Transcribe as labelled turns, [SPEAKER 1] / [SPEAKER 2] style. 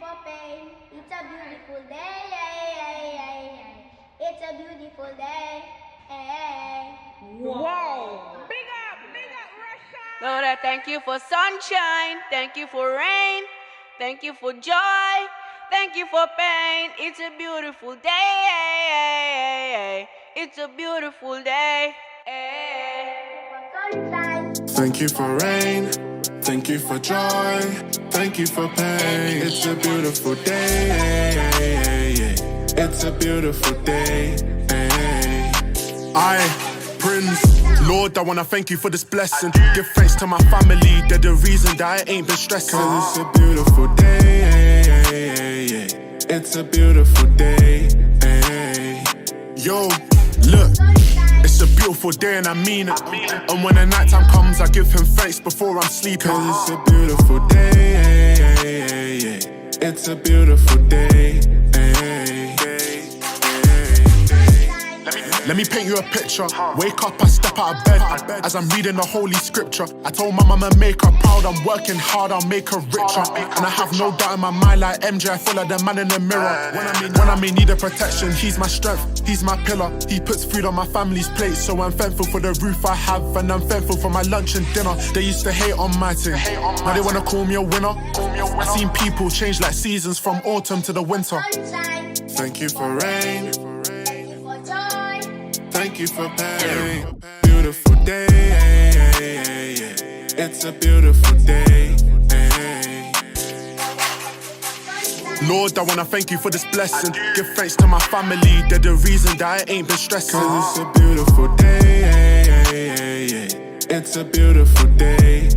[SPEAKER 1] for pain. It's a beautiful day. It's a beautiful day.
[SPEAKER 2] Wow. Big up, Russia.
[SPEAKER 3] Lord, I thank you for sunshine. Thank you for rain. Thank you for joy. Thank you for pain. It's a beautiful day. It's a beautiful day.
[SPEAKER 1] Sunshine.
[SPEAKER 4] Thank you for rain. Thank you for joy. Thank you for pain. It's a beautiful day. It's a beautiful day. Prince, Lord, I wanna thank you for this blessing. Give thanks to my family, they're the reason that I ain't been stressing. 'Cause it's a beautiful day. It's a beautiful day. Yo, look. It's a beautiful day and I mean it. And when the nighttime comes, I give him thanks before I'm sleeping. 'Cause it's a beautiful day. It's a beautiful day. Let me paint you a picture. Wake up, I step out of bed as I'm reading the holy scripture. I told my mama make her proud. I'm working hard, I'll make her richer. And I have no doubt in my mind, like MJ, I feel like the man in the mirror. When I may need a protection, he's my strength, he's my pillar. He puts food on my family's plate, so I'm thankful for the roof I have, and I'm thankful for my lunch and dinner. They used to hate on my team, now they wanna call me a winner. I've seen people change like seasons from autumn to the winter.
[SPEAKER 1] Sunshine.
[SPEAKER 4] Thank you for rain.
[SPEAKER 1] Thank you for joy.
[SPEAKER 4] Thank you for pain. Beautiful day. It's a beautiful day. Lord, I wanna thank you for this blessing. Give thanks to my family, they're the reason that I ain't been stressing. 'Cause it's a beautiful day. It's a beautiful day.